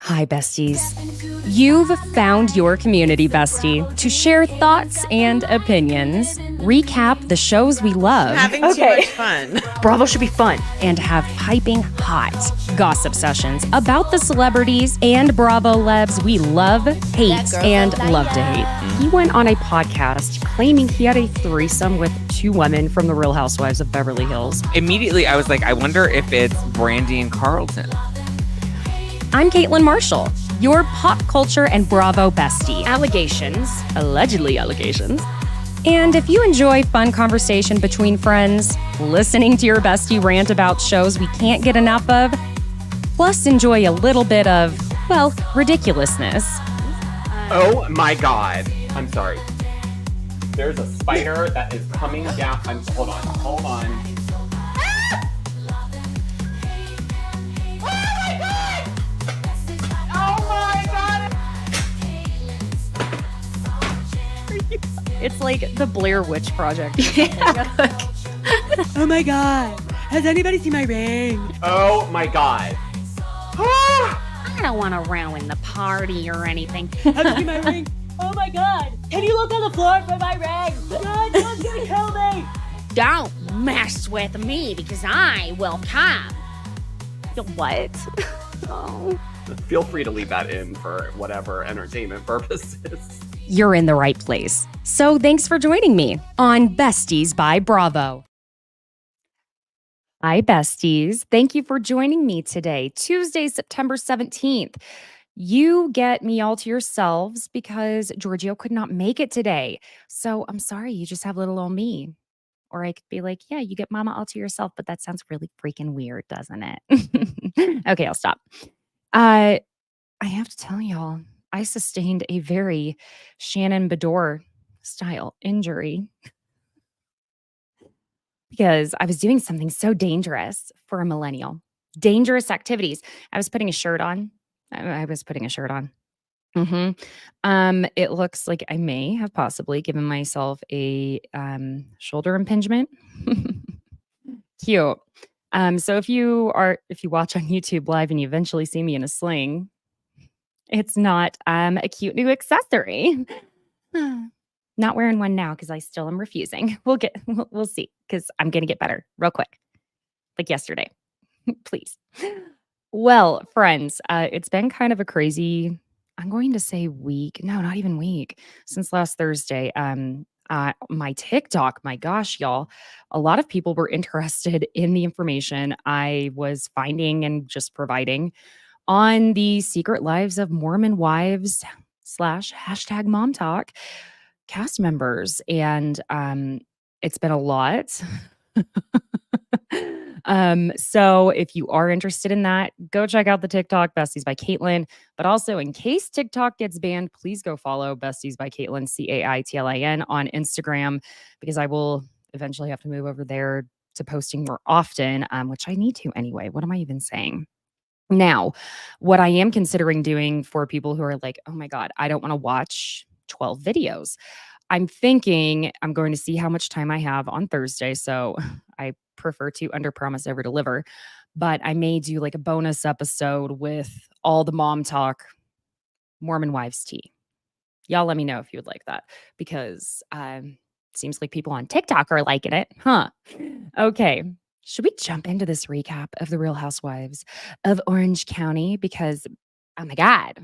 Hi, besties. You've found your community bestie to share thoughts and opinions, recap the shows we love. Having too much fun. Bravo should be fun. And have piping hot gossip sessions about the celebrities and Bravo lebs we love, hate, and love to hate. He went on a podcast claiming he had a threesome with two women from the Real Housewives of Beverly Hills. Immediately, I was like, I wonder if it's Brandy and Carlton. I'm Caitlin Marshall, your pop culture and Bravo bestie. Allegedly allegations. And if you enjoy fun conversation between friends, listening to your bestie rant about shows we can't get enough of, plus enjoy a little bit of, well, ridiculousness. Oh my God. I'm sorry. There's a spider that is coming down. Hold on. It's like the Blair Witch Project. Oh my God. Has anybody seen my ring? Oh my God. I don't want to ruin the party or anything. Have you seen my ring? Oh my God. Can you look on the floor for my ring? God, someone's gonna kill me. Don't mess with me because I will come. What? Oh. Feel free to leave that in for whatever entertainment purposes. You're in the right place. So thanks for joining me on Besties by Bravo. Hi, besties. Thank you for joining me today, Tuesday, September 17th. You get me all to yourselves because Georgio could not make it today. So I'm sorry, you just have little old me. Or I could be like, yeah, you get mama all to yourself, but that sounds really freaking weird, doesn't it? Okay, I'll stop. I have to tell y'all, I sustained a very Shannon Bedore style injury because I was doing something so dangerous for a millennial. Dangerous activities. I was putting a shirt on. It looks like I may have possibly given myself a shoulder impingement. Cute. So if you watch on YouTube Live and you eventually see me in a sling, it's not a cute new accessory. Not wearing one now because I still am refusing. We'll see because I'm gonna get better real quick, like yesterday. Please. Well, friends, it's been kind of a crazy, I'm going to say week. No, not even week. Since last Thursday. My TikTok, my gosh, y'all, a lot of people were interested in the information I was finding and just providing on the secret lives of Mormon wives / hashtag mom talk cast members. And it's been a lot. So if you are interested in that, go check out the TikTok Besties by Caitlin. But also, in case TikTok gets banned, please go follow Besties by Caitlin, Caitlin on Instagram, because I will eventually have to move over there to posting more often, which I need to anyway. What am I even saying? Now, what I am considering doing for people who are like, oh my God, I don't want to watch 12 videos. I'm thinking I'm going to see how much time I have on Thursday. So I prefer to under promise over deliver, but I may do like a bonus episode with all the mom talk Mormon wives tea. Y'all let me know if you would like that because seems like people on TikTok are liking it, huh? Okay. Should we jump into this recap of the Real Housewives of Orange County? Because, oh my God,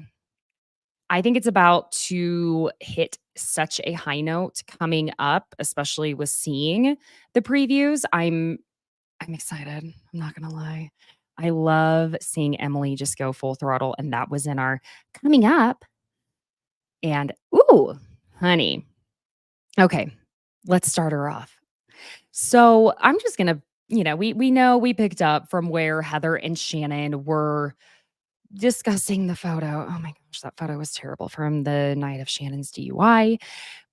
I think it's about to hit such a high note coming up, especially with seeing the previews. I'm excited. I'm not going to lie. I love seeing Emily just go full throttle, and that was in our coming up. And, ooh, honey. Okay, let's start her off. So I'm just going to, we know we picked up from where Heather and Shannon were discussing the photo. Oh my gosh, that photo was terrible from the night of Shannon's DUI.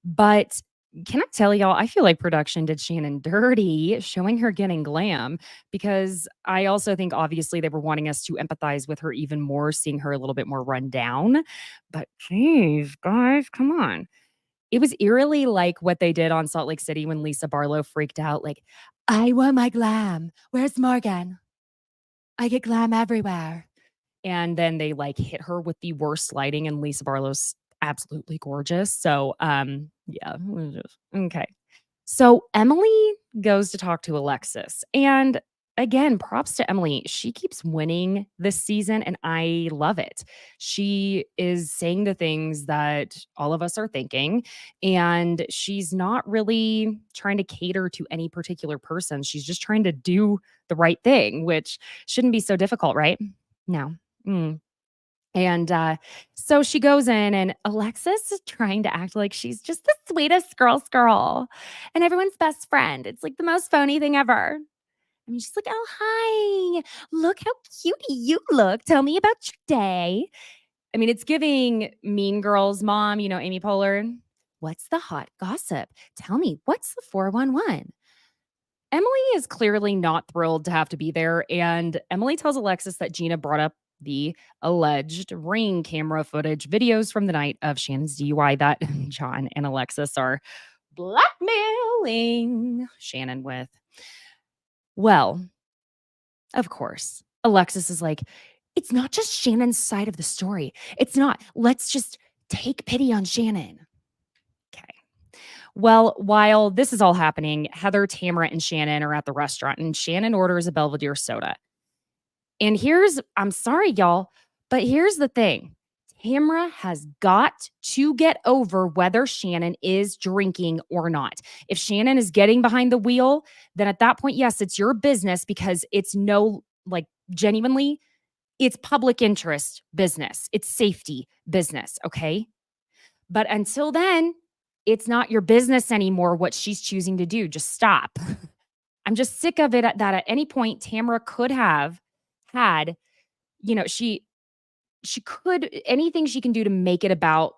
But can I tell y'all, I feel like production did Shannon dirty, showing her getting glam, because I also think obviously they were wanting us to empathize with her even more, seeing her a little bit more run down. But geez, guys, come on. It was eerily like what they did on Salt Lake City when Lisa Barlow freaked out, like, I want my glam. Where's Morgan? I get glam everywhere. And then they like hit her with the worst lighting, and Lisa Barlow's absolutely gorgeous. So, yeah, it was just okay. So Emily goes to talk to Alexis. And again, props to Emily. She keeps winning this season, and I love it. She is saying the things that all of us are thinking, and she's not really trying to cater to any particular person. She's just trying to do the right thing, which shouldn't be so difficult, right? No. Mm. And so she goes in, and Alexis is trying to act like she's just the sweetest girl and everyone's best friend. It's like the most phony thing ever. I mean, she's like, oh, hi. Look how cutie you look. Tell me about your day. I mean, it's giving Mean Girls mom, Amy Poehler. What's the hot gossip? Tell me, what's the 411? Emily is clearly not thrilled to have to be there, and Emily tells Alexis that Gina brought up the alleged ring camera footage videos from the night of Shannon's DUI that John and Alexis are blackmailing Shannon with. Well, of course, Alexis is like, it's not just Shannon's side of the story. It's not. Let's just take pity on Shannon. Okay. Well, while this is all happening, Heather, Tamra, and Shannon are at the restaurant, and Shannon orders a Belvedere soda. And I'm sorry, y'all, but here's the thing. Tamra has got to get over whether Shannon is drinking or not. If Shannon is getting behind the wheel, then at that point, yes, it's your business, because it's genuinely, it's public interest business. It's safety business, okay? But until then, it's not your business anymore what she's choosing to do. Just stop. I'm just sick of it that at any point Tamra could have had, she could, anything she can do to make it about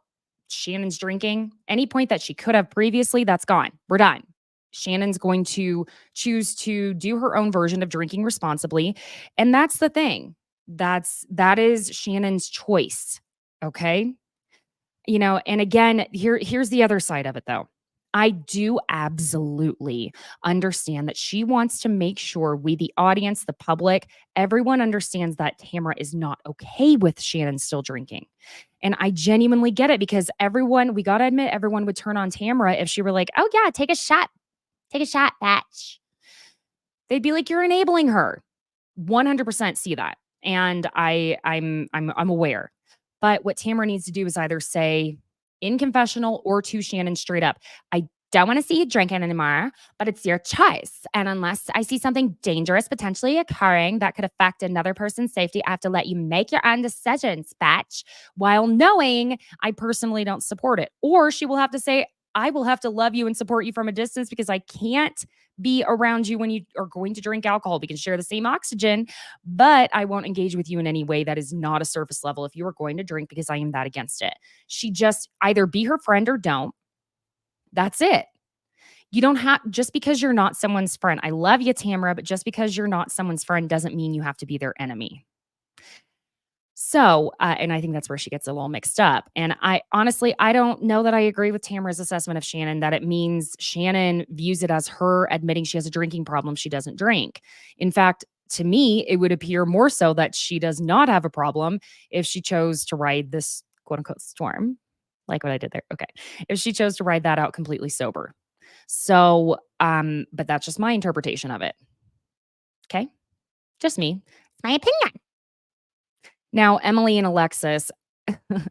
Shannon's drinking, any point that she could have previously, that's gone. We're done. Shannon's going to choose to do her own version of drinking responsibly. And that's the thing. That is Shannon's choice. Okay. And again, here's the other side of it though. I do absolutely understand that she wants to make sure we, the audience, the public, everyone understands that Tamra is not okay with Shannon still drinking. And I genuinely get it, because we got to admit, everyone would turn on Tamra if she were like, oh yeah, take a shot, batch. They'd be like, you're enabling her. 100% see that. And I'm aware. But what Tamra needs to do is either say in confessional or to Shannon straight up, I don't want to see you drinking anymore, but it's your choice. And unless I see something dangerous potentially occurring that could affect another person's safety, I have to let you make your own decisions, batch, while knowing I personally don't support it. Or she will have to say, I will have to love you and support you from a distance, because I can't be around you when you are going to drink alcohol. We can share the same oxygen, but I won't engage with you in any way that is not a surface level if you are going to drink, because I am that against it. She just either be her friend or don't. That's it. You don't have, just because you're not someone's friend. I love you, Tamra, but just because you're not someone's friend doesn't mean you have to be their enemy. So, and I think that's where she gets a little mixed up. And I honestly don't know that I agree with Tamara's assessment of Shannon, that it means Shannon views it as her admitting she has a drinking problem. She doesn't drink. In fact, to me, it would appear more so that she does not have a problem if she chose to ride this quote unquote storm, like what I did there. Okay. If she chose to ride that out completely sober. So, but that's just my interpretation of it. Okay. Just me. It's my opinion. Now, Emily and Alexis,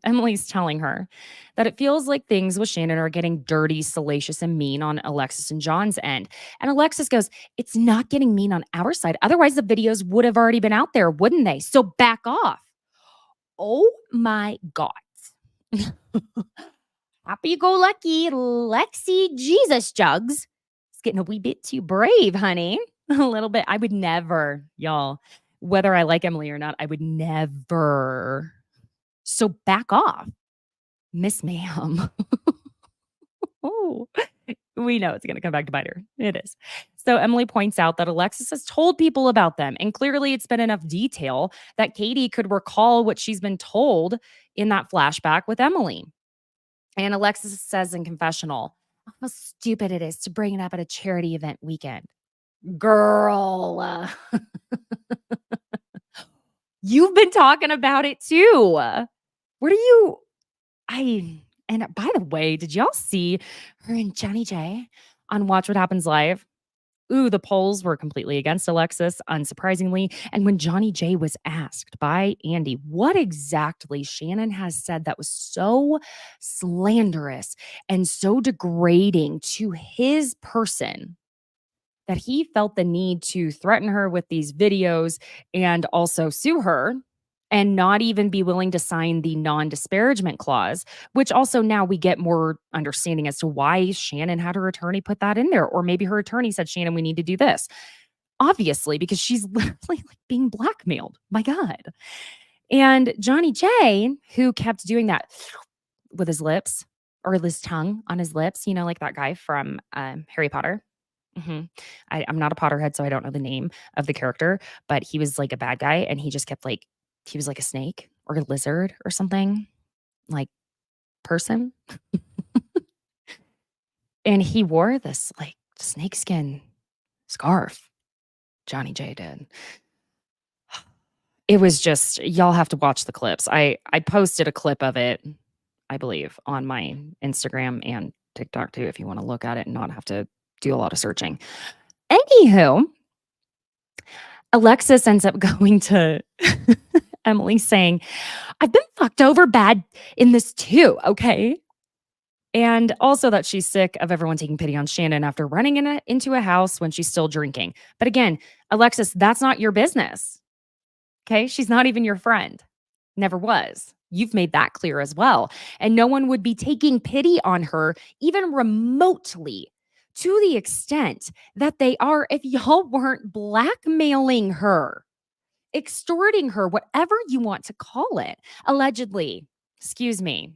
Emily's telling her that it feels like things with Shannon are getting dirty, salacious, and mean on Alexis and John's end. And Alexis goes, it's not getting mean on our side. Otherwise, the videos would have already been out there, wouldn't they? So back off. Oh my God. Happy-go-lucky Lexi Jesus Jugs. It's getting a wee bit too brave, honey. A little bit. I would never, y'all. Whether I like Emily or not, I would never. So back off, Miss Ma'am. Oh, we know it's going to come back to bite her. It is. So Emily points out that Alexis has told people about them. And clearly it's been enough detail that Katie could recall what she's been told in that flashback with Emily. And Alexis says in confessional, how stupid it is to bring it up at a charity event weekend. Girl. You've been talking about it too. Where do you and by the way, did y'all see her and Johnny J on Watch What Happens Live? Ooh, the polls were completely against Alexis, unsurprisingly. And when Johnny J was asked by Andy what exactly Shannon has said that was so slanderous and so degrading to his person, that he felt the need to threaten her with these videos and also sue her and not even be willing to sign the non-disparagement clause, which also now we get more understanding as to why Shannon had her attorney put that in there. Or maybe her attorney said, Shannon, we need to do this. Obviously, because she's literally like being blackmailed. My God. And Johnny J, who kept doing that with his lips or his tongue on his lips, like that guy from Harry Potter. Mhm. I'm not a Potterhead, so I don't know the name of the character, but he was like a bad guy and he just kept he was like a snake or a lizard or something, like person. And he wore this like snakeskin scarf. Johnny J did. It was just y'all have to watch the clips. I posted a clip of it, I believe, on my Instagram and TikTok too, if you want to look at it and not have to do a lot of searching. Anywho, Alexis ends up going to Emily saying, I've been fucked over bad in this too, okay? And also that she's sick of everyone taking pity on Shannon after running into a house when she's still drinking. But again, Alexis, that's not your business, okay? She's not even your friend. Never was. You've made that clear as well. And no one would be taking pity on her, even remotely, to the extent that they are if y'all weren't blackmailing her, extorting her, whatever you want to call it, allegedly. Excuse me.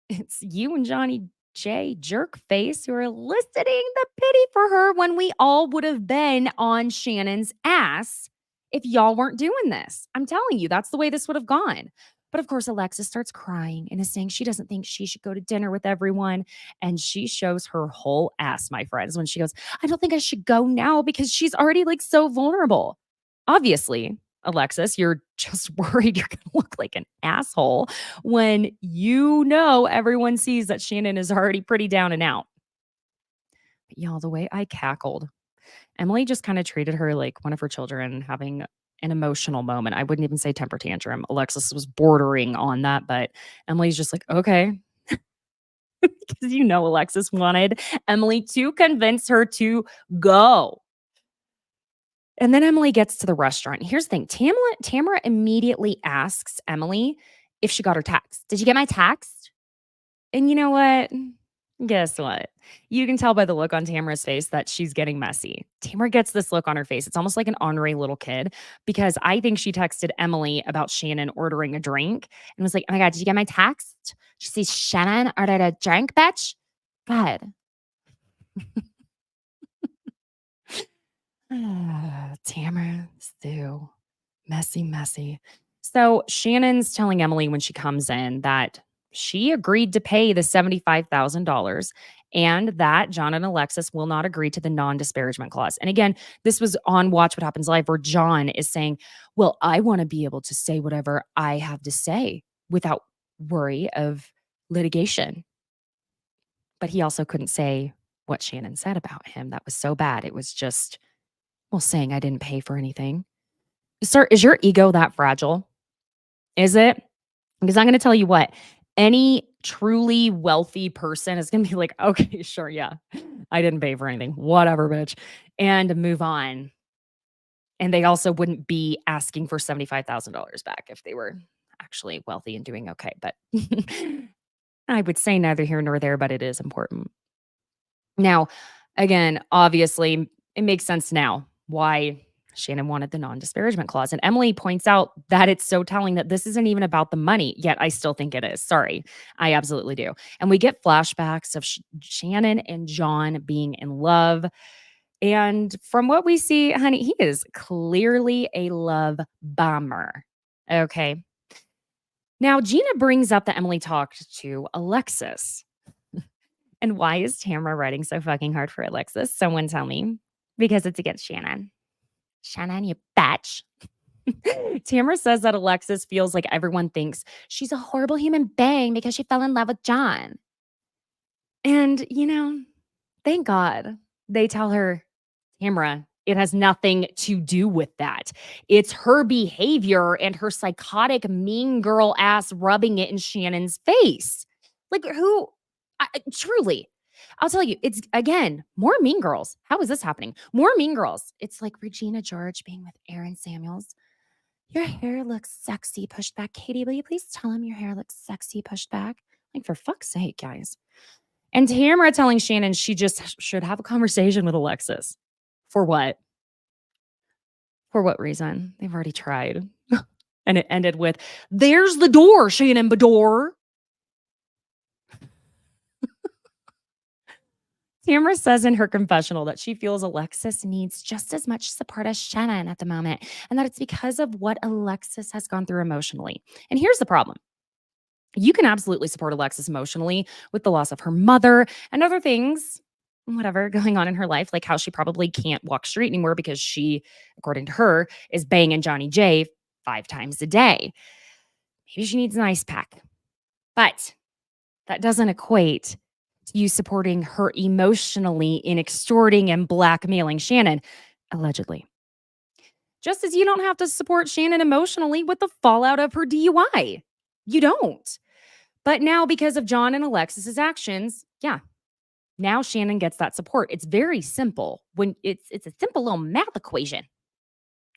It's you and Johnny J, jerk face, who are eliciting the pity for her when we all would have been on Shannon's ass if y'all weren't doing this. I'm telling you, that's the way this would have gone. But of course, Alexis starts crying and is saying she doesn't think she should go to dinner with everyone. And she shows her whole ass, my friends, when she goes, I don't think I should go now because she's already like so vulnerable. Obviously, Alexis, you're just worried you're going to look like an asshole when everyone sees that Shannon is already pretty down and out. But y'all, the way I cackled, Emily just kind of treated her like one of her children having an emotional moment. I wouldn't even say temper tantrum. Alexis was bordering on that, but Emily's just like, okay. Because Alexis wanted Emily to convince her to go. And then Emily gets to the restaurant. Here's the thing. Tamra immediately asks Emily if she got her text. Did you get my text? And you know what? Guess what? You can tell by the look on Tamra's face that she's getting messy. Tamra gets this look on her face. It's almost like an ornery little kid, because I think she texted Emily about Shannon ordering a drink and was like, oh my God, did you get my text? She sees Shannon ordered a drink, bitch. God. Tamara, Stu, messy. So Shannon's telling Emily when she comes in that she agreed to pay the $75,000 and that John and Alexis will not agree to the non-disparagement clause. And again, this was on Watch What Happens Live, where John is saying, well, I want to be able to say whatever I have to say without worry of litigation. But he also couldn't say what Shannon said about him. That was so bad. It was just, well, saying I didn't pay for anything. Sir, is your ego that fragile? Is it? Because I'm going to tell you what, any truly wealthy person is going to be like, okay, sure, yeah, I didn't pay for anything. Whatever, bitch. And move on. And they also wouldn't be asking for $75,000 back if they were actually wealthy and doing okay. But I would say neither here nor there, but it is important. Now, again, obviously, it makes sense now why Shannon wanted the non-disparagement clause. And Emily points out that it's so telling that this isn't even about the money, yet I still think it is. Sorry, I absolutely do. And we get flashbacks of Shannon and John being in love. And from what we see, honey, he is clearly a love bomber. Okay. Now, Gina brings up that Emily talked to Alexis. And why is Tamra writing so fucking hard for Alexis? Someone tell me. Because it's against Shannon. Shannon, you bitch. Tamra says that Alexis feels like everyone thinks she's a horrible human being because she fell in love with John. And, thank God they tell her, Tamra, it has nothing to do with that. It's her behavior and her psychotic, mean girl ass rubbing it in Shannon's face. Like, truly, I'll tell you, it's again, more mean girls. How is this happening? More mean girls. It's like Regina George being with Aaron Samuels. Your hair looks sexy pushed back. Katie, will you please tell him your hair looks sexy pushed back? Like, for fuck's sake, guys. And Tamra telling Shannon she just should have a conversation with Alexis. For what? For what reason? They've already tried. And it ended with, there's the door, Shannon Bador. Tamra says in her confessional that she feels Alexis needs just as much support as Shannon at the moment, and that it's because of what Alexis has gone through emotionally. And here's the problem. You can absolutely support Alexis emotionally with the loss of her mother and other things, whatever, going on in her life, like how she probably can't walk straight anymore because she, according to her, is banging Johnny J 5 times a day. Maybe she needs an ice pack. But that doesn't equate to you supporting her emotionally in extorting and blackmailing Shannon, allegedly. Just as you don't have to support Shannon emotionally with the fallout of her DUI. You don't. But now, because of John and Alexis's actions, now Shannon gets that support. It's very simple. When it's a simple little math equation.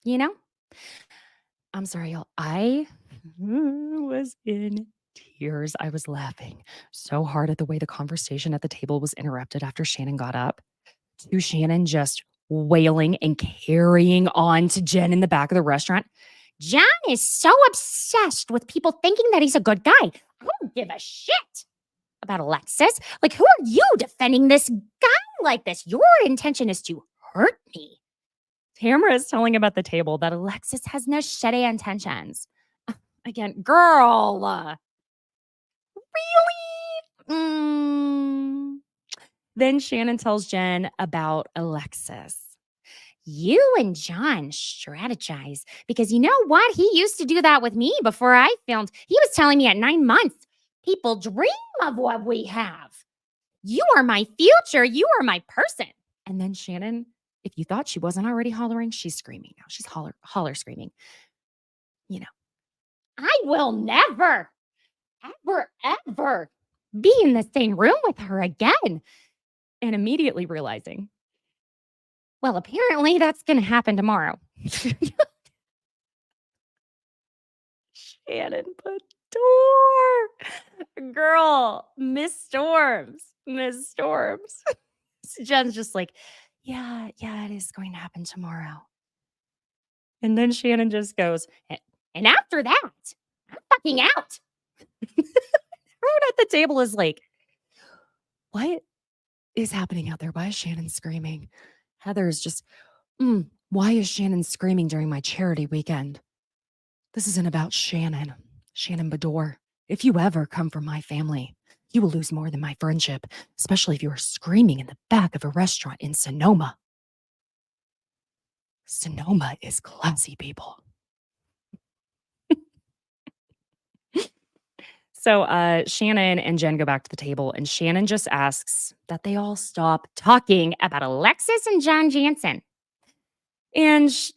I'm sorry, y'all. I was in tears. I was laughing so hard at the way the conversation at the table was interrupted after Shannon got up. To Shannon just wailing and carrying on to Jen in the back of the restaurant. John is so obsessed with people thinking that he's a good guy. I don't give a shit about Alexis. Like, who are you defending this guy like this? Your intention is to hurt me. Tamra is telling him at the table that Alexis has no shitty intentions. Again, girl. Really? Then Shannon tells Jen about Alexis. You and John strategize because you know what? He used to do that with me before I filmed. He was telling me at 9 months, people dream of what we have. You are my future. You are my person. And then Shannon, if you thought she wasn't already hollering, she's screaming now. She's holler screaming. I will never, ever, ever be in the same room with her again. And immediately realizing, well, apparently that's going to happen tomorrow. Shannon Bador. Girl, Miss Storms. Jen's just like, yeah, it is going to happen tomorrow. And then Shannon just goes, and after that, I'm fucking out. Everyone at the table is like, what is happening out there? Why is Shannon screaming? Heather is just, why is Shannon screaming during my charity weekend? This isn't about Shannon Bador. If you ever come from my family, you will lose more than my friendship, especially if you are screaming in the back of a restaurant in Sonoma. Sonoma is classy, people. So Shannon and Jen go back to the table, and Shannon just asks that they all stop talking about Alexis and John Jansen. And she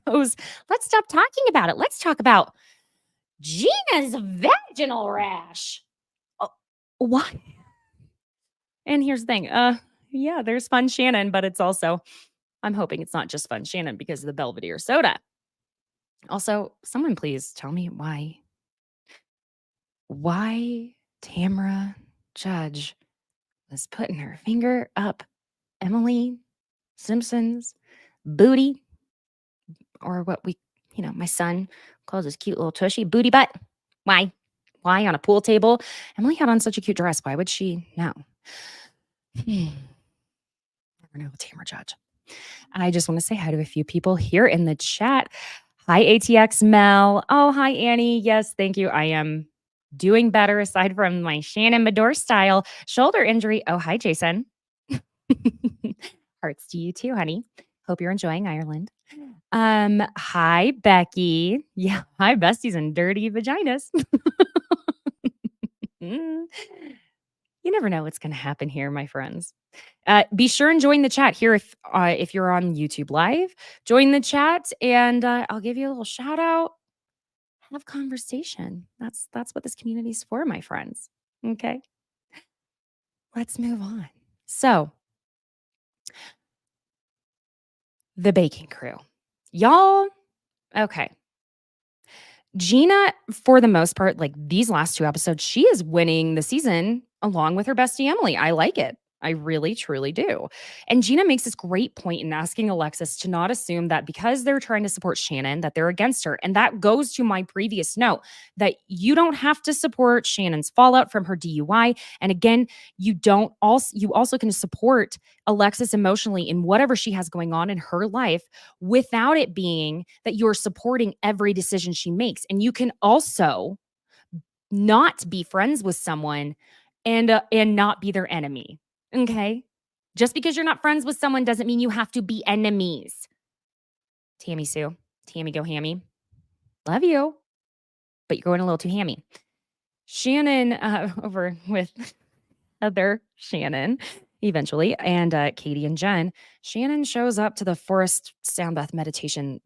goes, let's stop talking about it. Let's talk about Gina's vaginal rash. What? And here's the thing. There's fun Shannon, but it's also, I'm hoping it's not just fun Shannon because of the Belvedere soda. Also, someone please tell me why Tamra Judge was putting her finger up Emily Simpson's booty, or what my son calls his cute little tushy, booty butt. Why on a pool table? Emily had on such a cute dress. Why would she? No. Never know with Tamra Judge. I just want to say hi to a few people here in the chat. Hi, ATX Mel. Oh, hi, Annie. Yes, thank you. I am doing better aside from my Shannon Bador style shoulder injury. Oh, hi, Jason. Hearts to you too, honey. Hope you're enjoying Ireland. Hi, Becky. Yeah, hi, besties and dirty vaginas. Mm. You never know what's going to happen here, my friends. Be sure and join the chat here if you're on YouTube Live. Join the chat, and I'll give you a little shout out. Have conversation. That's what this community is for, my friends. Okay, let's move on. So, the baking crew, y'all. Okay, Gina, for the most part, like these last 2 episodes, she is winning the season along with her bestie Emily. I like it. I really, truly do. And Gina makes this great point in asking Alexis to not assume that because they're trying to support Shannon, that they're against her. And that goes to my previous note that you don't have to support Shannon's fallout from her DUI. And again, you also can support Alexis emotionally in whatever she has going on in her life without it being that you're supporting every decision she makes. And you can also not be friends with someone and not be their enemy. Okay? Just because you're not friends with someone doesn't mean you have to be enemies. Tammy Sue, Tammy go hammy. Love you, but you're going a little too hammy. Shannon over with Heather Shannon eventually, and Katie and Jen. Shannon shows up to the forest soundbath meditation,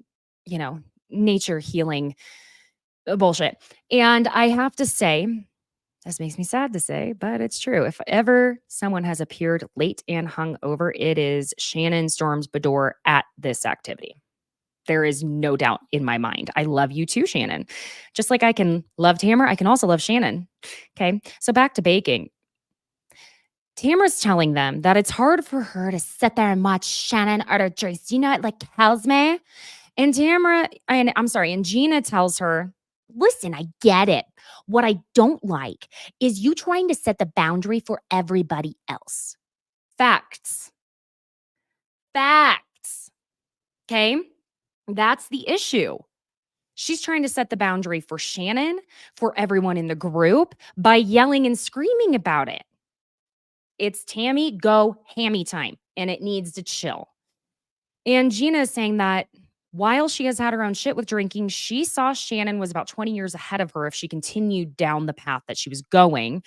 nature healing bullshit. And I have to say, this makes me sad to say, but it's true. If ever someone has appeared late and hungover, it is Shannon Storms Bedore at this activity. There is no doubt in my mind. I love you too, Shannon. Just like I can love Tamra, I can also love Shannon. Okay, so back to baking. Tamra's telling them that it's hard for her to sit there and watch Shannon order drinks. You know, it like kills me. And and Gina tells her, listen, I get it. What I don't like is you trying to set the boundary for everybody else. Facts. Facts. Okay? That's the issue. She's trying to set the boundary for Shannon, for everyone in the group, by yelling and screaming about it. It's Tammy go hammy time, and it needs to chill. And Gina is saying that while she has had her own shit with drinking, she saw Shannon was about 20 years ahead of her if she continued down the path that she was going,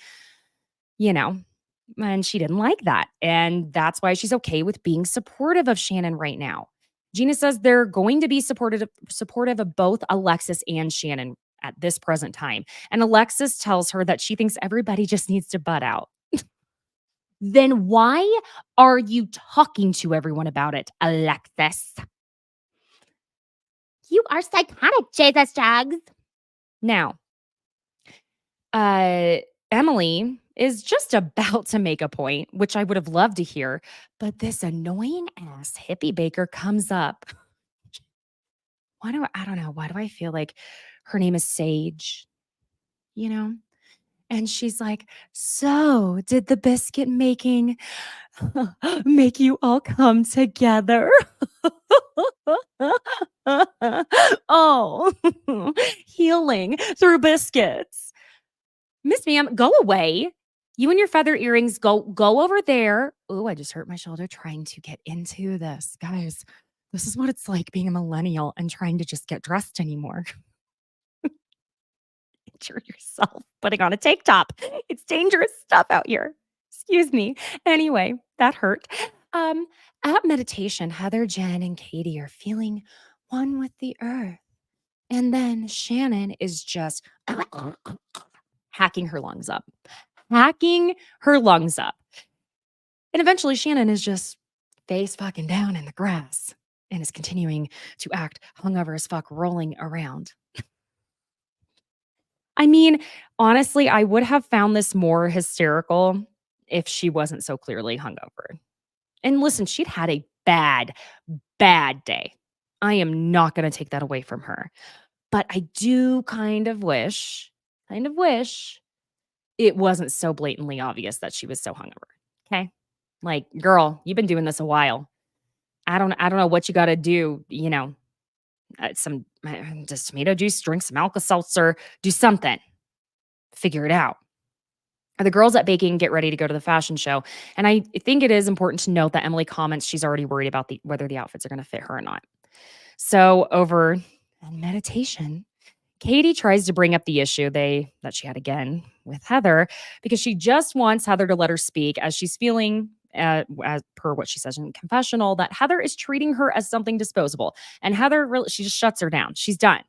and she didn't like that. And that's why she's okay with being supportive of Shannon right now. Gina says they're going to be supportive of both Alexis and Shannon at this present time. And Alexis tells her that she thinks everybody just needs to butt out. Then why are you talking to everyone about it, Alexis? You are psychotic, Jesus Jugs. Now, Emily is just about to make a point, which I would have loved to hear, but this annoying ass hippie baker comes up. I don't know. Why do I feel like her name is Sage? And she's like, so did the biscuit making make you all come together? Oh, healing through biscuits. Miss Ma'am, go away. You and your feather earrings, go over there. Oh, I just hurt my shoulder trying to get into this. Guys, this is what it's like being a millennial and trying to just get dressed anymore. Injure yourself putting on a tank top. It's dangerous stuff out here. Excuse me. Anyway, that hurt. At meditation, Heather, Jen, and Katie are feeling one with the earth. And then Shannon is just hacking her lungs up. And eventually Shannon is just face fucking down in the grass and is continuing to act hungover as fuck, rolling around. I mean, honestly, I would have found this more hysterical if she wasn't so clearly hungover. And listen, she'd had a bad, bad day. I am not going to take that away from her. But I do kind of wish it wasn't so blatantly obvious that she was so hungover. Okay? Like, girl, you've been doing this a while. I don't know what you got to do, some just tomato juice, drink some Alka-Seltzer, do something. Figure it out. The girls at baking get ready to go to the fashion show. And I think it is important to note that Emily comments she's already worried about whether the outfits are going to fit her or not. So over meditation, Katie tries to bring up the issue that she had again with Heather because she just wants Heather to let her speak as she's feeling, as per what she says in confessional, that Heather is treating her as something disposable. And Heather really, she just shuts her down. She's done.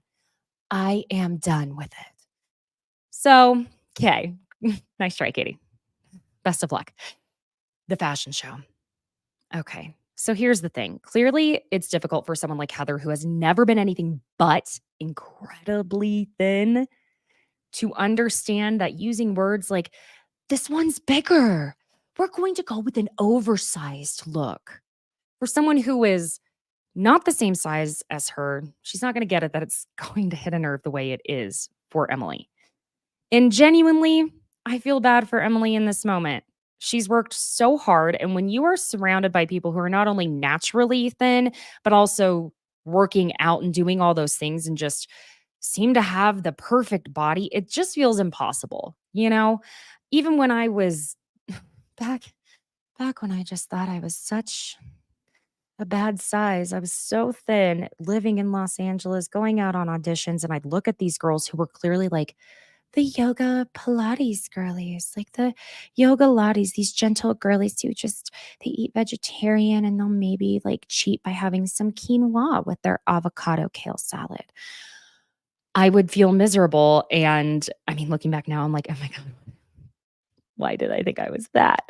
I am done with it. So, okay. Nice try, Katie. Best of luck. The fashion show. Okay. So here's the thing. Clearly, it's difficult for someone like Heather, who has never been anything but incredibly thin, to understand that using words like, this one's bigger. We're going to go with an oversized look. For someone who is not the same size as her, she's not going to get it that it's going to hit a nerve the way it is for Emily. And genuinely, I feel bad for Emily in this moment. She's worked so hard. And when you are surrounded by people who are not only naturally thin, but also working out and doing all those things and just seem to have the perfect body, it just feels impossible. Even when I was back when I just thought I was such a bad size, I was so thin living in Los Angeles, going out on auditions, and I'd look at these girls who were clearly like the yoga Pilates girlies, like the yoga laddies, these gentle girlies who just they eat vegetarian and they'll maybe like cheat by having some quinoa with their avocado kale salad. I would feel miserable. And I mean, looking back now, I'm like, oh my God, why did I think I was that?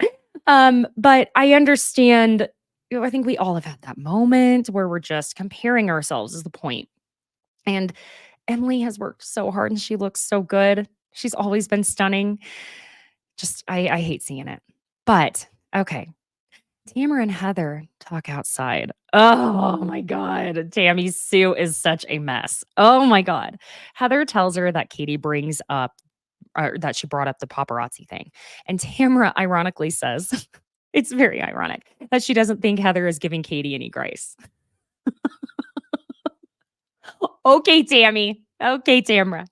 But I understand, I think we all have had that moment where we're just comparing ourselves is the point. And Emily has worked so hard and she looks so good. She's always been stunning. Just, I hate seeing it. But okay. Tamra and Heather talk outside. Oh my God. Tammy's suit is such a mess. Oh my God. Heather tells her that Katie brings up, or that she brought up the paparazzi thing. And Tamra ironically says, it's very ironic, that she doesn't think Heather is giving Katie any grace. Okay, Tammy. Okay, Tamra.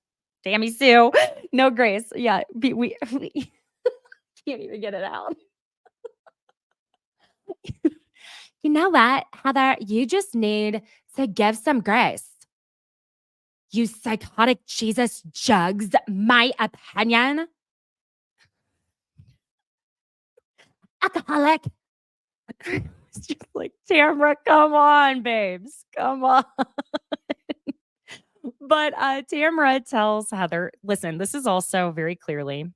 Tammy Sue. No grace. Yeah, we can't even get it out. You know what, Heather? You just need to give some grace. You psychotic Jesus jugs, my opinion. Alcoholic. It's just like, Tamra, come on, babes. Come on. But Tamra tells Heather, listen, this is also very clearly,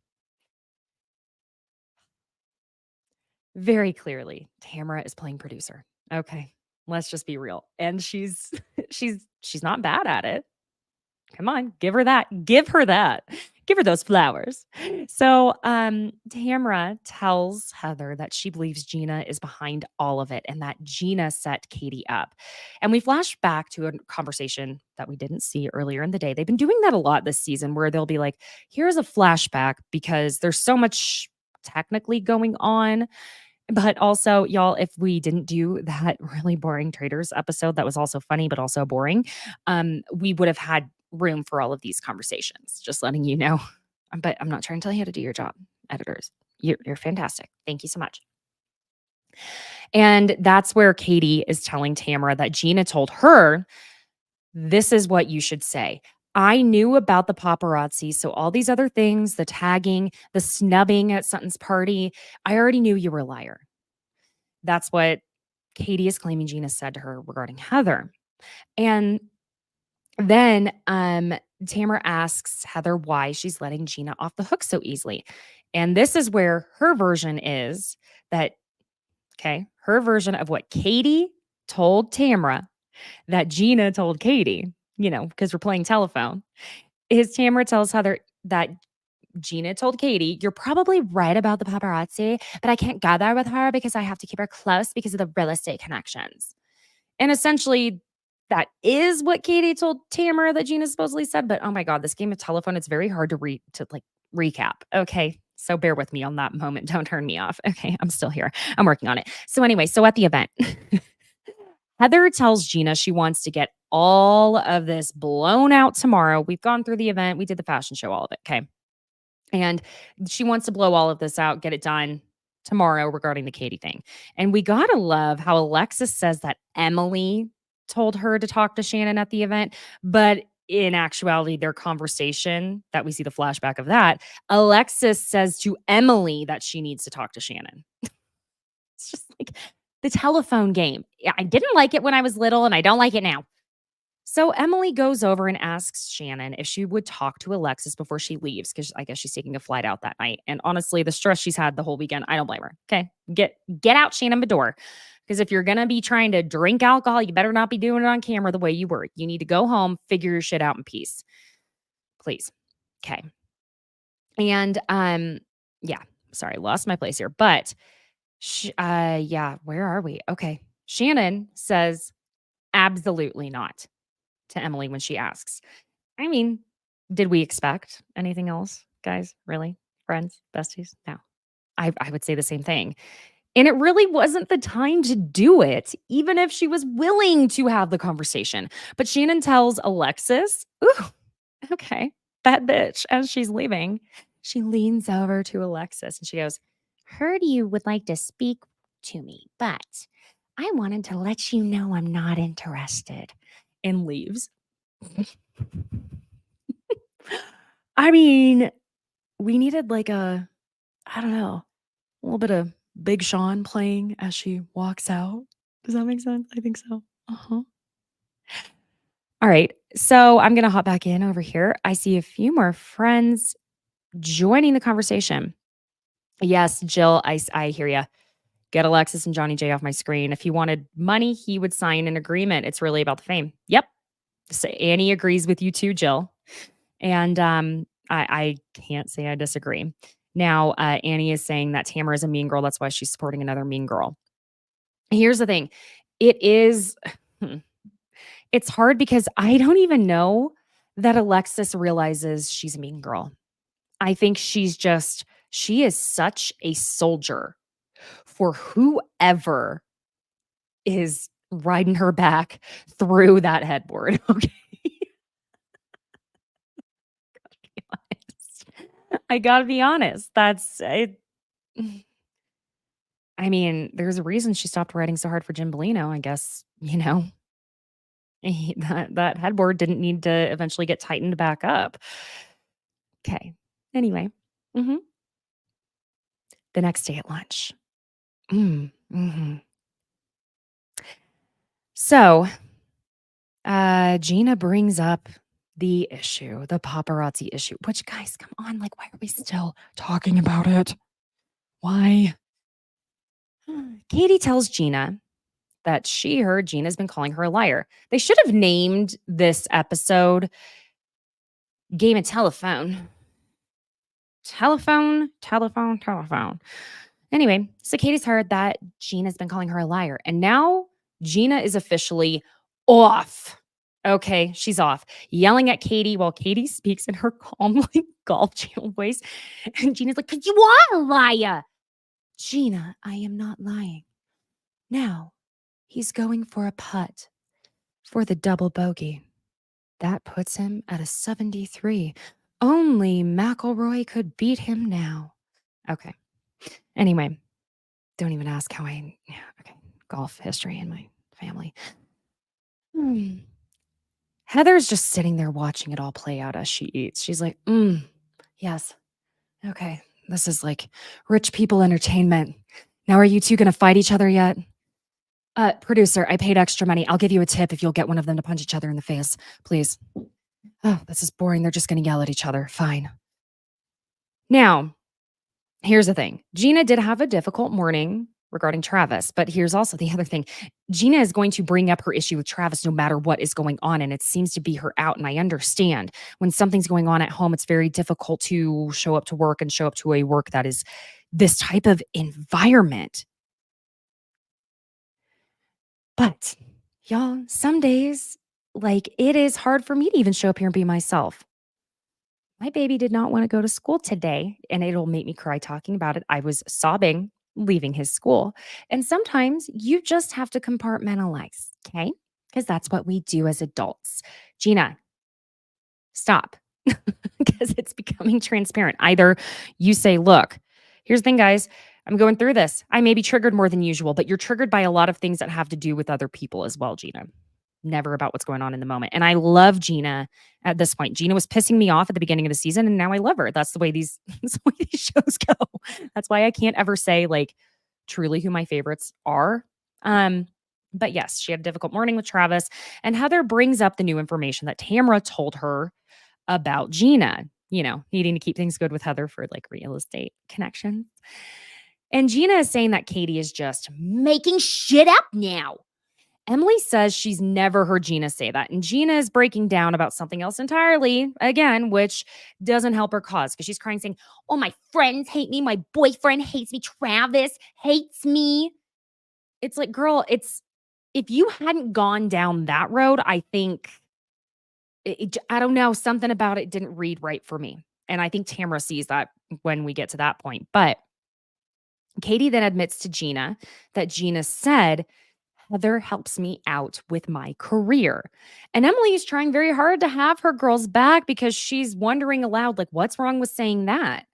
Tamra is playing producer. Okay. Let's just be real. And she's she's not bad at it. Come on, give her that. Give her that. Give her those flowers. So, Tamra tells Heather that she believes Gina is behind all of it and that Gina set Katie up. And we flash back to a conversation that we didn't see earlier in the day. They've been doing that a lot this season where they'll be like, here's a flashback because there's so much technically going on. But also, y'all, if we didn't do that really boring traders episode that was also funny but also boring, we would have had room for all of these conversations. Just letting you know. But I'm not trying to tell you how to do your job, editors. You're fantastic. Thank you so much. And that's where Katie is telling Tamra that Gina told her, this is what you should say. I knew about the paparazzi, so all these other things, the tagging, the snubbing at Sutton's party, I already knew you were a liar. That's what Katie is claiming Gina said to her regarding Heather. And then Tamra asks Heather why she's letting Gina off the hook so easily. And this is where her version is that, her version of what Katie told Tamra that Gina told Katie, because we're playing telephone, is Tamra tells Heather that Gina told Katie, you're probably right about the paparazzi, but I can't go there with her because I have to keep her close because of the real estate connections. And essentially, that is what Katie told Tamra that Gina supposedly said. But oh my God, this game of telephone, it's very hard to recap. Okay. So bear with me on that moment. Don't turn me off. Okay. I'm still here. I'm working on it. So anyway, so at the event, Heather tells Gina she wants to get all of this blown out tomorrow. We've gone through the event. We did the fashion show, all of it. Okay. And she wants to blow all of this out, get it done tomorrow regarding the Katie thing. And we got to love how Alexis says that Emily told her to talk to Shannon at the event, but in actuality, their conversation that we see the flashback of that, Alexis says to Emily that she needs to talk to Shannon. It's just like the telephone game. I didn't like it when I was little, and I don't like it now. So Emily goes over and asks Shannon if she would talk to Alexis before she leaves, because I guess she's taking a flight out that night. And honestly, the stress she's had the whole weekend, I don't blame her. Okay, get out, Shannon Bedore. Because if you're gonna be trying to drink alcohol, you better not be doing it on camera the way you were. You need to go home, figure your shit out in peace, please. Okay. And yeah, sorry, lost my place here, but yeah, where are we? Okay, Shannon says absolutely not to Emily when she asks. I mean, did we expect anything else, guys? Really? Friends, besties? No. I would say the same thing. And it really wasn't the time to do it, even if she was willing to have the conversation. But Shannon tells Alexis, ooh, okay, that bitch, as she's leaving, she leans over to Alexis and she goes, heard you would like to speak to me, but I wanted to let you know I'm not interested, and leaves. I mean, we needed like a, I don't know, a little bit of Big Sean playing as she walks out. Does that make sense? I think so. Uh-huh. All right. So I'm going to hop back in over here. I see a few more friends joining the conversation. Yes, Jill, I hear you. Get Alexis and Johnny J off my screen. If he wanted money, he would sign an agreement. It's really about the fame. Yep. So Annie agrees with you too, Jill. And I can't say I disagree. Now, Annie is saying that Tamara is a mean girl. That's why she's supporting another mean girl. Here's the thing. It is, it's hard because I don't even know that Alexis realizes she's a mean girl. I think she is such a soldier for whoever is riding her back through that headboard. Okay. I gotta be honest. That's it. I mean, there's a reason she stopped riding so hard for Jim Bellino. I guess, that headboard didn't need to eventually get tightened back up. Okay. Anyway, mhm. The next day at lunch. Mhm. So, Gina brings up the issue, the paparazzi issue, which, guys, come on. Like, why are we still talking about it? Why? Katie tells Gina that she heard Gina's been calling her a liar. They should have named this episode Game of Telephone. Telephone. Anyway, so Katie's heard that Gina's been calling her a liar. And now Gina is officially off. Okay, she's off. Yelling at Katie while Katie speaks in her calm, like golf channel voice. And Gina's like, because you are a liar. Gina, I am not lying. Now, he's going for a putt for the double bogey. That puts him at a 73. Only McElroy could beat him now. Okay. Anyway, don't even ask how okay. Golf history in my family. Heather's just sitting there watching it all play out as she eats. She's like, yes. Okay. This is like rich people entertainment. Now, are you two going to fight each other yet? Producer, I paid extra money. I'll give you a tip if you'll get one of them to punch each other in the face, please. Oh, this is boring. They're just going to yell at each other. Fine. Now, here's the thing. Gina did have a difficult morning regarding Travis, but here's also the other thing. Gina is going to bring up her issue with Travis no matter what is going on, and it seems to be her out, and I understand. When something's going on at home, it's very difficult to show up to work and show up to a work that is this type of environment. But y'all, some days, like, it is hard for me to even show up here and be myself. My baby did not want to go to school today, and it'll make me cry talking about it. I was sobbing leaving his school. And sometimes you just have to compartmentalize, okay? Because that's what we do as adults. Gina, stop. Because it's becoming transparent. Either you say, look, here's the thing, guys. I'm going through this. I may be triggered more than usual, but you're triggered by a lot of things that have to do with other people as well, Gina. never about what's going on in the moment. And I love Gina at this point. Gina was pissing me off at the beginning of the season, and now I love her. That's the way these that's the way these shows go. That's why I can't ever say like truly who my favorites are. But yes, she had a difficult morning with Travis, and Heather brings up the new information that Tamra told her about Gina, needing to keep things good with Heather for like real estate connections. And Gina is saying that Katie is just making shit up now. Emily says she's never heard Gina say that. And Gina is breaking down about something else entirely, again, which doesn't help her cause because she's crying, saying, oh, my friends hate me. My boyfriend hates me. Travis hates me. It's like, girl, if you hadn't gone down that road, I think, I don't know, something about it didn't read right for me. And I think Tamra sees that when we get to that point. But Katie then admits to Gina that Gina said, Heather helps me out with my career. And Emily is trying very hard to have her girls back because she's wondering aloud, like, what's wrong with saying that?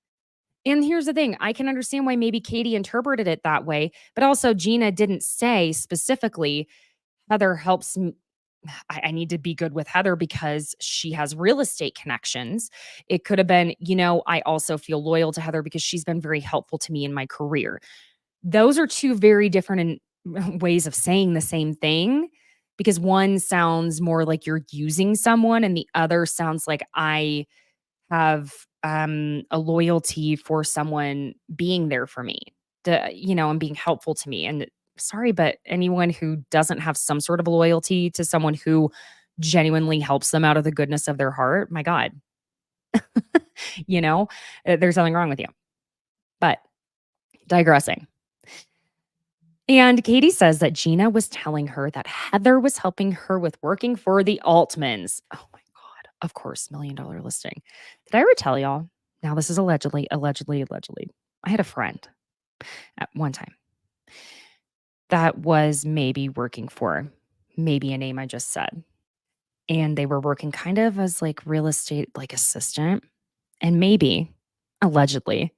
And here's the thing. I can understand why maybe Katie interpreted it that way, but also Gina didn't say specifically, Heather helps me. I need to be good with Heather because she has real estate connections. It could have been, I also feel loyal to Heather because she's been very helpful to me in my career. Those are two very different ways of saying the same thing, because one sounds more like you're using someone and the other sounds like I have a loyalty for someone being there for me, and being helpful to me. And sorry, but anyone who doesn't have some sort of loyalty to someone who genuinely helps them out of the goodness of their heart, my God, there's something wrong with you. But digressing. And Katie says that Gina was telling her that Heather was helping her with working for the Altmans. Oh my God. Of course, $1 million listing. Did I ever tell y'all? Now, this is allegedly. I had a friend at one time that was maybe working for maybe a name I just said. And they were working kind of as like real estate, like assistant. And maybe, allegedly,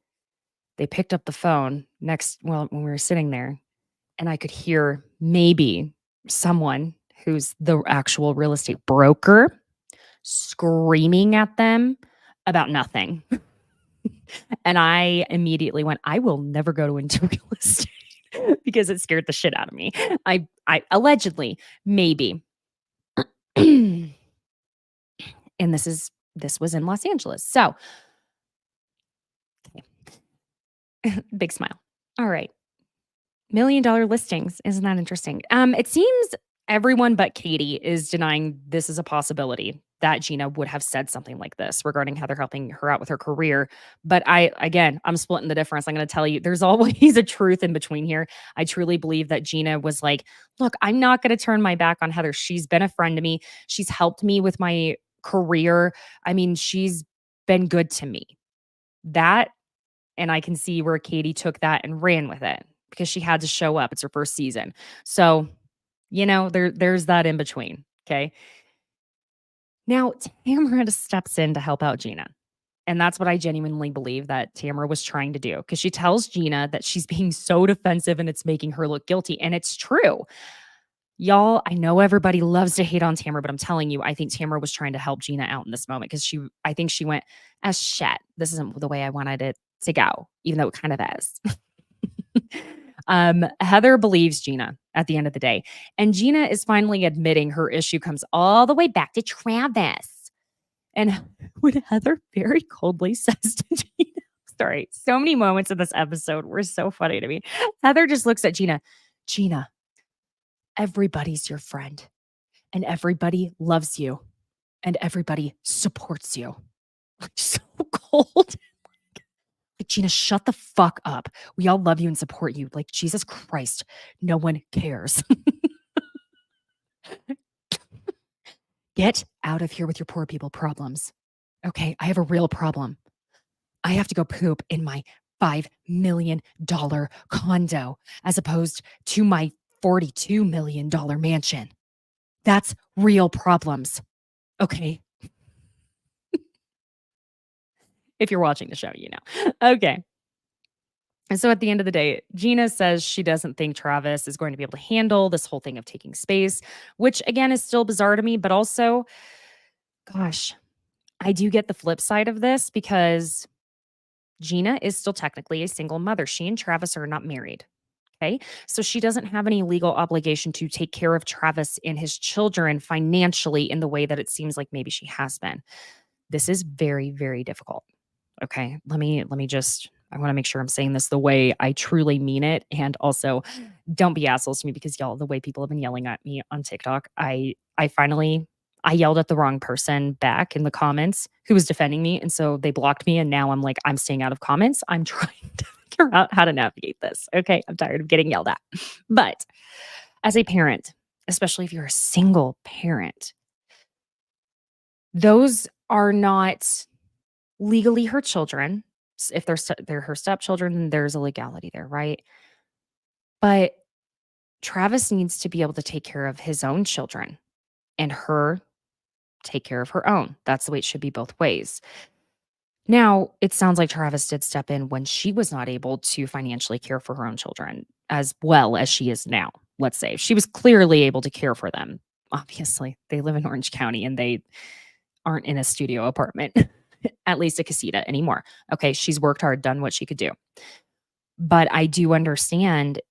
they picked up the phone when we were sitting there. And I could hear maybe someone who's the actual real estate broker screaming at them about nothing. And I immediately went, I will never go into real estate because it scared the shit out of me. I allegedly, maybe. And this was in Los Angeles. So big smile. All right. $1 million listings. Isn't that interesting? It seems everyone but Katie is denying this is a possibility that Gina would have said something like this regarding Heather helping her out with her career. But I'm splitting the difference. I'm going to tell you, there's always a truth in between here. I truly believe that Gina was like, look, I'm not going to turn my back on Heather. She's been a friend to me. She's helped me with my career. I mean, she's been good to me. That, and I can see where Katie took that and ran with it, because she had to show up. It's her first season. So, there's that in between. Okay. Now, Tamra steps in to help out Gina. And that's what I genuinely believe that Tamra was trying to do, because she tells Gina that she's being so defensive and it's making her look guilty. And it's true. Y'all, I know everybody loves to hate on Tamra, but I'm telling you, I think Tamra was trying to help Gina out in this moment, because I think she went, as shit, this isn't the way I wanted it to go, even though it kind of is. Heather believes Gina at the end of the day. And Gina is finally admitting her issue comes all the way back to Travis. And when Heather very coldly says to Gina, sorry, so many moments of this episode were so funny to me. Heather just looks at Gina, everybody's your friend, and everybody loves you, and everybody supports you. Like, so cold. Like, Gina, shut the fuck up. We all love you and support you. Like, Jesus Christ, no one cares. Get out of here with your poor people problems. Okay, I have a real problem. I have to go poop in my $5 million condo as opposed to my $42 million mansion. That's real problems. Okay. If you're watching the show, you know. Okay. And so at the end of the day, Gina says she doesn't think Travis is going to be able to handle this whole thing of taking space, which again is still bizarre to me, but also, gosh, I do get the flip side of this because Gina is still technically a single mother. She and Travis are not married. Okay. So she doesn't have any legal obligation to take care of Travis and his children financially in the way that it seems like maybe she has been. This is very, very difficult. Okay. Let me just I want to make sure I'm saying this the way I truly mean it. And also don't be assholes to me because y'all, the way people have been yelling at me on TikTok, I yelled at the wrong person back in the comments who was defending me. And so they blocked me. And now I'm like, I'm staying out of comments. I'm trying to figure out how to navigate this. Okay. I'm tired of getting yelled at. But as a parent, especially if you're a single parent, those are not legally her children. If they're her stepchildren, then there's a legality there, right? But Travis needs to be able to take care of his own children and her take care of her own. That's the way it should be both ways. Now, it sounds like Travis did step in when she was not able to financially care for her own children as well as she is now. Let's say she was clearly able to care for them. Obviously, they live in Orange County and they aren't in a studio apartment, at least a casita anymore. Okay, she's worked hard, done what she could do. But I do understand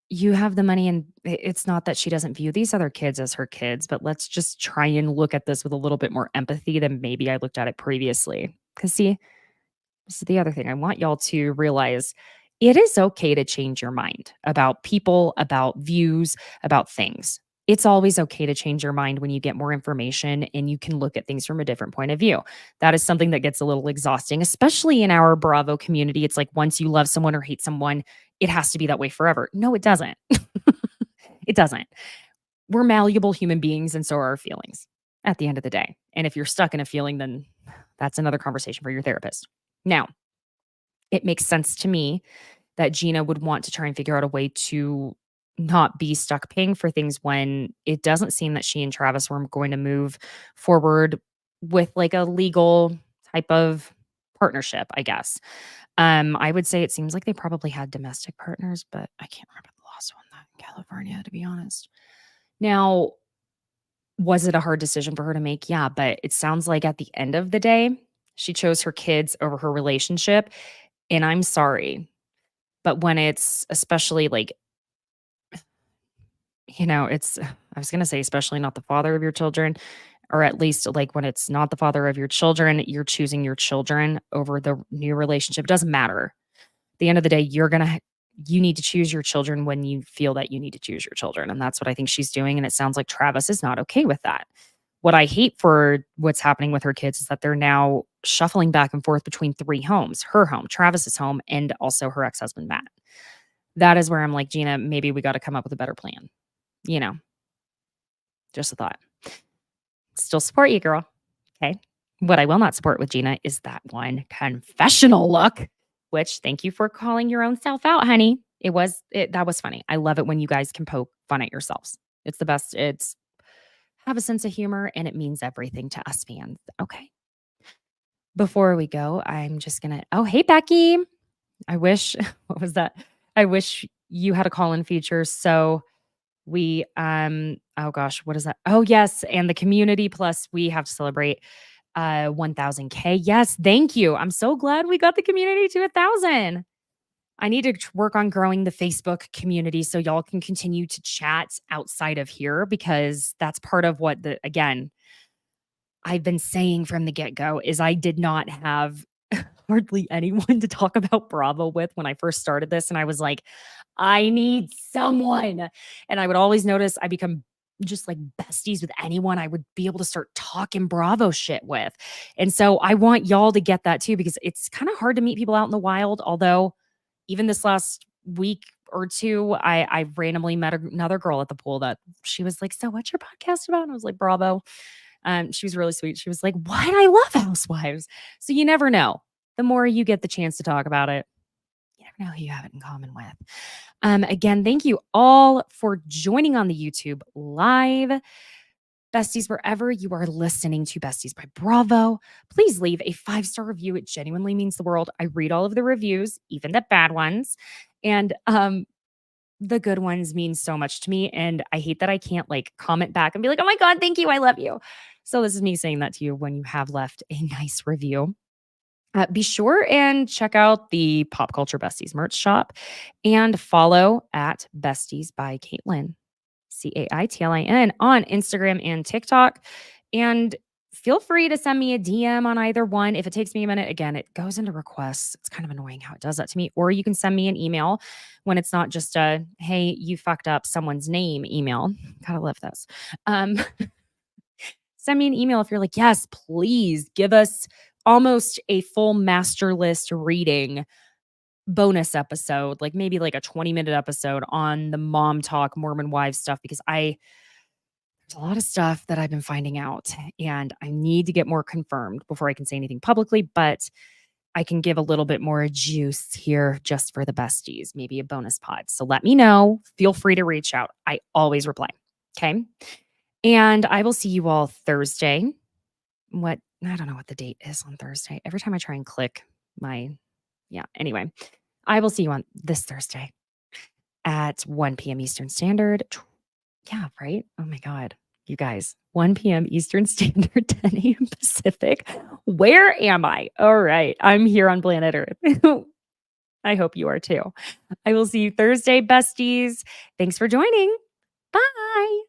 you have the money, and it's not that she doesn't view these other kids as her kids, but let's just try and look at this with a little bit more empathy than maybe I looked at it previously. Because, see, this is the other thing. I want y'all to realize it is okay to change your mind about people, about views, about things. It's always okay to change your mind when you get more information and you can look at things from a different point of view. That is something that gets a little exhausting, especially in our Bravo community. It's like once you love someone or hate someone, it has to be that way forever. No, it doesn't. It doesn't. We're malleable human beings, and so are our feelings at the end of the day. And if you're stuck in a feeling, then that's another conversation for your therapist. Now, it makes sense to me that Gina would want to try and figure out a way to not be stuck paying for things when it doesn't seem that she and Travis were going to move forward with like a legal type of partnership, I guess. I would say it seems like they probably had domestic partners, but I can't remember the last one that in California, to be honest. Now, was it a hard decision for her to make? Yeah, but it sounds like at the end of the day, she chose her kids over her relationship. And I'm sorry, but when it's especially like, I was going to say, especially not the father of your children, or at least like when it's not the father of your children, you're choosing your children over the new relationship. It doesn't matter. At the end of the day, you need to choose your children when you feel that you need to choose your children. And that's what I think she's doing. And it sounds like Travis is not okay with that. What I hate for what's happening with her kids is that they're now shuffling back and forth between three homes, her home, Travis's home, and also her ex-husband, Matt. That is where I'm like, Gina, maybe we got to come up with a better plan. Just a thought. Still support you, girl. Okay. What I will not support with Gina is that one confessional look, which thank you for calling your own self out, honey. That was funny. I love it when you guys can poke fun at yourselves. It's the best. It's have a sense of humor and it means everything to us fans. Okay. Before we go, I'm just going to, oh, hey, Becky. I wish, what was that? I wish you had a call-in feature. So we, oh gosh, what is that? Oh yes. And the community plus we have to celebrate 1,000K. Yes. Thank you. I'm so glad we got the community to 1,000. I need to work on growing the Facebook community so y'all can continue to chat outside of here because that's part of what again, I've been saying from the get-go is I did not have hardly anyone to talk about Bravo with when I first started this. And I was like, I need someone. And I would always notice I become just like besties with anyone I would be able to start talking Bravo shit with. And so I want y'all to get that too, because it's kind of hard to meet people out in the wild. Although even this last week or two, I randomly met another girl at the pool that she was like, so what's your podcast about? And I was like, Bravo. She was really sweet. She was like, what? I love Housewives. So you never know. The more you get the chance to talk about it, you never know who you have it in common with. Again, thank you all for joining on the YouTube live. Besties, wherever you are listening to Besties by Bravo, please leave a 5-star review. It genuinely means the world. I read all of the reviews, even the bad ones. And the good ones mean so much to me. And I hate that I can't like comment back and be like, oh my God, thank you. I love you. So this is me saying that to you when you have left a nice review. Be sure and check out the Pop Culture Besties merch shop and follow at Besties by Caitlin, Caitlin, on Instagram and TikTok. And feel free to send me a DM on either one. If it takes me a minute, again, it goes into requests. It's kind of annoying how it does that to me. Or you can send me an email when it's not just a, hey, you fucked up someone's name email. Gotta love this. Send me an email if you're like, yes, please give us almost a full master list reading bonus episode, like maybe like a 20-minute episode on the mom talk Mormon wives stuff, because there's a lot of stuff that I've been finding out and I need to get more confirmed before I can say anything publicly, but I can give a little bit more juice here just for the besties, maybe a bonus pod. So let me know. Feel free to reach out. I always reply. Okay. And I will see you all Thursday. I don't know what the date is on Thursday. Every time I try and click anyway, I will see you on this Thursday at 1 p.m. Eastern Standard. Yeah, right? Oh my God. You guys, 1 p.m. Eastern Standard, 10 a.m. Pacific. Where am I? All right. I'm here on planet Earth. I hope you are too. I will see you Thursday, besties. Thanks for joining. Bye.